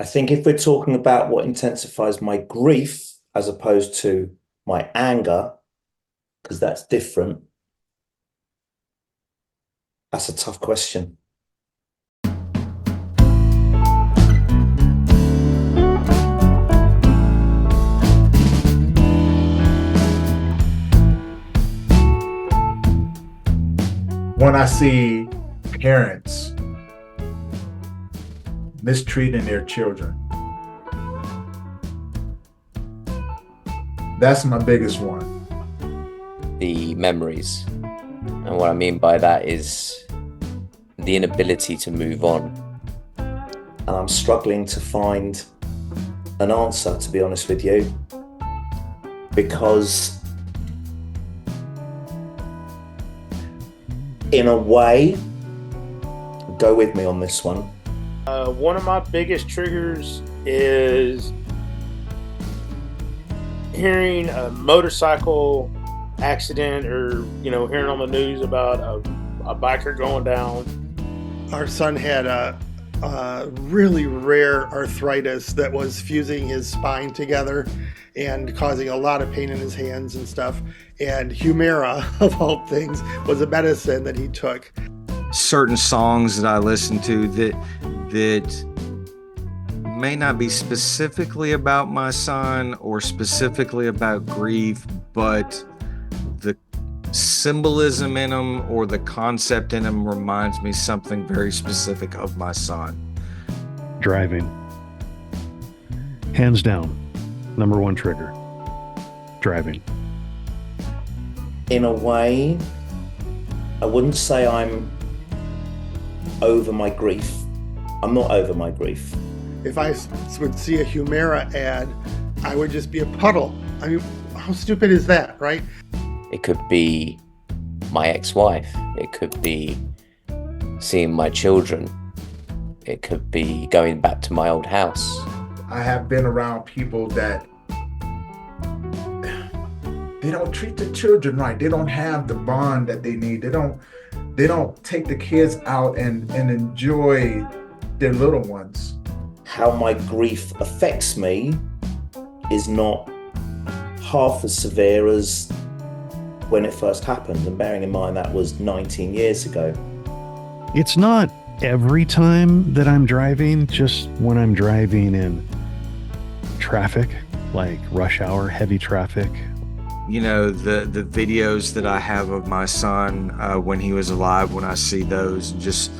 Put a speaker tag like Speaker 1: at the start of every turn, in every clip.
Speaker 1: I think if we're talking about what intensifies my grief as opposed to my anger, because that's different, that's a tough question.
Speaker 2: When I see parents mistreating their children, that's my biggest one.
Speaker 3: The memories. And what I mean by that is the inability to move on.
Speaker 1: And I'm struggling to find an answer, to be honest with you, because in a way, go with me on this one.
Speaker 4: One of my biggest triggers is hearing a motorcycle accident or, hearing on the news about a biker going down.
Speaker 5: Our son had a really rare arthritis that was fusing his spine together and causing a lot of pain in his hands and stuff. And Humira, of all things, was a medicine that he took.
Speaker 6: Certain songs that I listen to that may not be specifically about my son or specifically about grief, but the symbolism in them or the concept in them reminds me something very specific of my son.
Speaker 7: Driving. Hands down, number one trigger. Driving.
Speaker 1: In a way, I wouldn't say I'm over my grief. I'm not over my grief.
Speaker 5: If I would see a Humira ad, I would just be a puddle. I mean, how stupid is that, right?
Speaker 3: It could be my ex-wife. It could be seeing my children. It could be going back to my old house.
Speaker 2: I have been around people that they don't treat the children right. They don't have the bond that they need. They don't take the kids out and enjoy their little ones.
Speaker 1: How my grief affects me is not half as severe as when it first happened. And bearing in mind that was 19 years ago.
Speaker 7: It's not every time that I'm driving, just when I'm driving in traffic, like rush hour, heavy traffic.
Speaker 6: You know, the videos that I have of my son when he was alive, when I see those, just,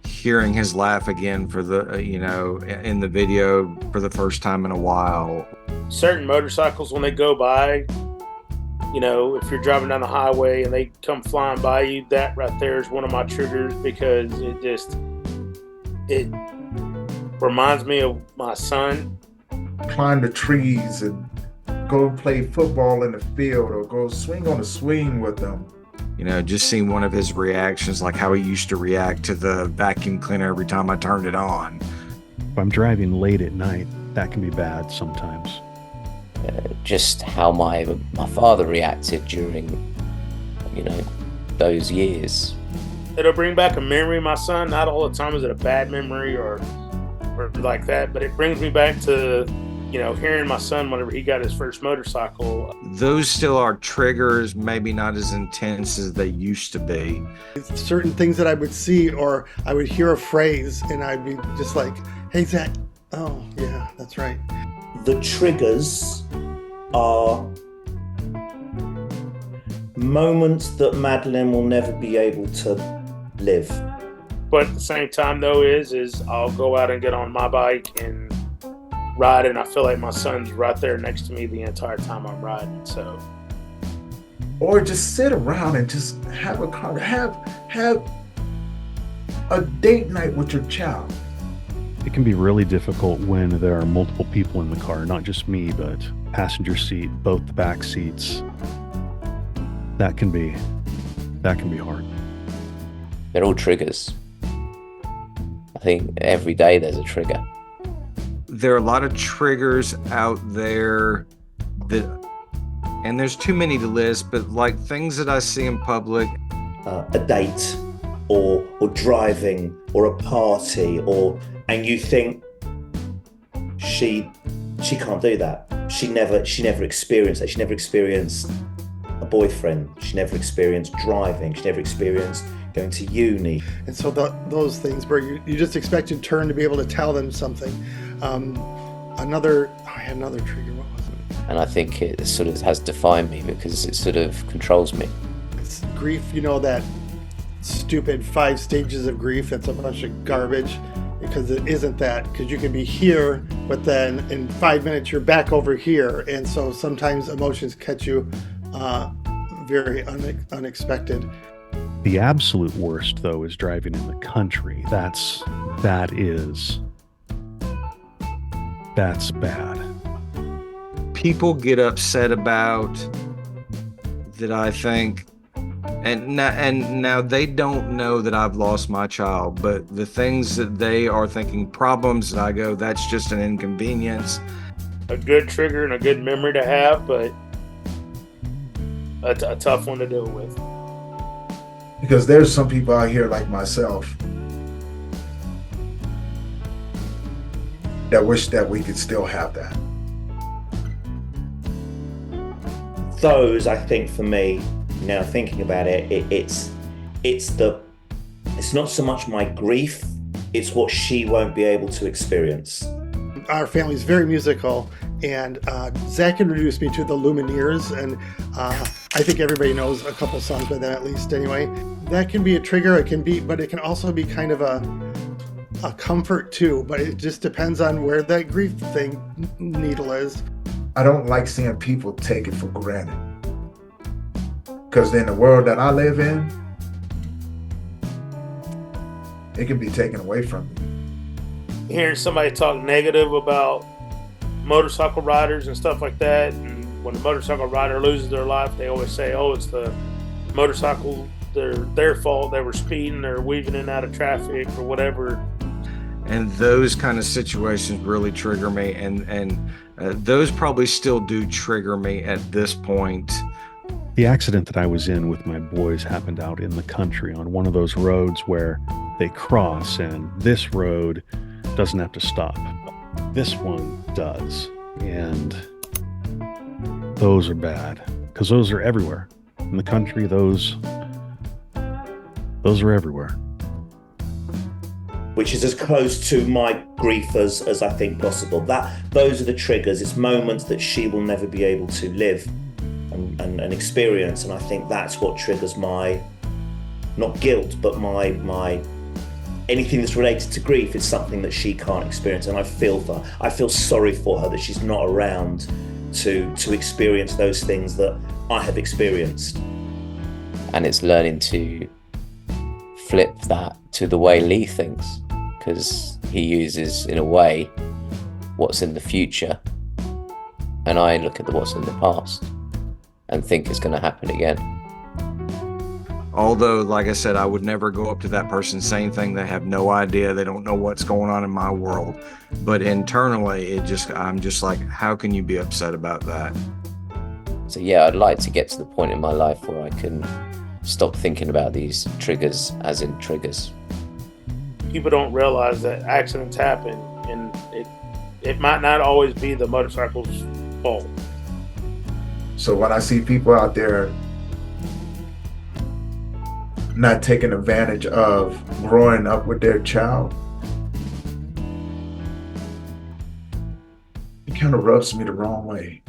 Speaker 6: hearing his laugh again for the, in the video for the first time in a while.
Speaker 4: Certain motorcycles, when they go by, if you're driving down the highway and they come flying by you, that right there is one of my triggers because it reminds me of my son.
Speaker 2: Climb the trees and go play football in the field or go swing on a swing with them.
Speaker 6: Just seeing one of his reactions, like how he used to react to the vacuum cleaner every time I turned it on.
Speaker 7: If I'm driving late at night, that can be bad sometimes.
Speaker 3: Just how my father reacted during, those years.
Speaker 4: It'll bring back a memory of my son. Not all the time is it a bad memory or like that, but it brings me back to, hearing my son whenever he got his first motorcycle.
Speaker 6: Those still are triggers, maybe not as intense as they used to be.
Speaker 5: Certain things that I would see, or I would hear a phrase and I'd be just like, hey, Zach, oh yeah, that's right.
Speaker 1: The triggers are moments that Madeline will never be able to live.
Speaker 4: But at the same time, though, is I'll go out and get on my bike and ride, and I feel like my son's right there next to me the entire time I'm riding. So,
Speaker 2: or just sit around and just have have a date night with your child.
Speaker 7: It can be really difficult when there are multiple people in the car, not just me, but passenger seat, both the back seats. That can be hard.
Speaker 3: They're all triggers. I think every day there's a trigger.
Speaker 6: There are a lot of triggers out there and there's too many to list, but like things that I see in public.
Speaker 1: A date, or driving or a party, and you think she can't do that. She never experienced that. She never experienced a boyfriend. She never experienced driving. She never experienced going to uni.
Speaker 5: And so those things where you just expect in turn to be able to tell them something. I had another trigger. What was it?
Speaker 3: And I think it sort of has defined me because it sort of controls me.
Speaker 5: It's grief, that stupid 5 stages of grief. That's a bunch of garbage, because it isn't that. Because you can be here, but then in 5 minutes you're back over here. And so sometimes emotions catch you very unexpected.
Speaker 7: The absolute worst, though, is driving in the country. That's bad.
Speaker 6: People get upset about that, I think, and now they don't know that I've lost my child, but the things that they are thinking problems, that I go, that's just an inconvenience.
Speaker 4: A good trigger and a good memory to have, but a tough one to deal with.
Speaker 2: Because there's some people out here like myself that wish that we could still have that.
Speaker 1: Those, I think, for me, now thinking about it, it's not so much my grief, it's what she won't be able to experience.
Speaker 5: Our family's very musical, and Zach introduced me to the Lumineers, and I think everybody knows a couple songs by them at least anyway. That can be a trigger, but it can also be kind of a comfort too, but it just depends on where that grief needle is.
Speaker 2: I don't like seeing people take it for granted. Because in the world that I live in, it can be taken away from you.
Speaker 4: Hearing somebody talk negative about motorcycle riders and stuff like that, and when a motorcycle rider loses their life, they always say, oh, it's the motorcycle, their fault, they were speeding, they're weaving in and out of traffic or whatever.
Speaker 6: And those kind of situations really trigger me, and those probably still do trigger me at this point.
Speaker 7: The accident that I was in with my boys happened out in the country on one of those roads where they cross, and this road doesn't have to stop. This one does. And those are bad, because those are everywhere. In the country, those are everywhere.
Speaker 1: Which is as close to my grief as I think possible. Those are the triggers. It's moments that she will never be able to live and experience, and I think that's what triggers my, not guilt, but my anything that's related to grief is something that she can't experience, and I feel sorry for her that she's not around to experience those things that I have experienced.
Speaker 3: And it's learning to flip that to the way Lee thinks, because he uses, in a way, what's in the future, and I look at what's in the past and think it's going to happen again.
Speaker 6: Although, like I said, I would never go up to that person saying thing. They have no idea. They don't know what's going on in my world. But internally, I'm just like, how can you be upset about that?
Speaker 3: So yeah, I'd like to get to the point in my life where I can stop thinking about these triggers as in triggers.
Speaker 4: People don't realize that accidents happen, and it might not always be the motorcycle's fault.
Speaker 2: So when I see people out there not taking advantage of growing up with their child, it kind of rubs me the wrong way.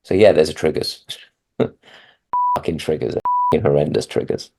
Speaker 3: So yeah, there's triggers. Fucking triggers. Horrendous triggers.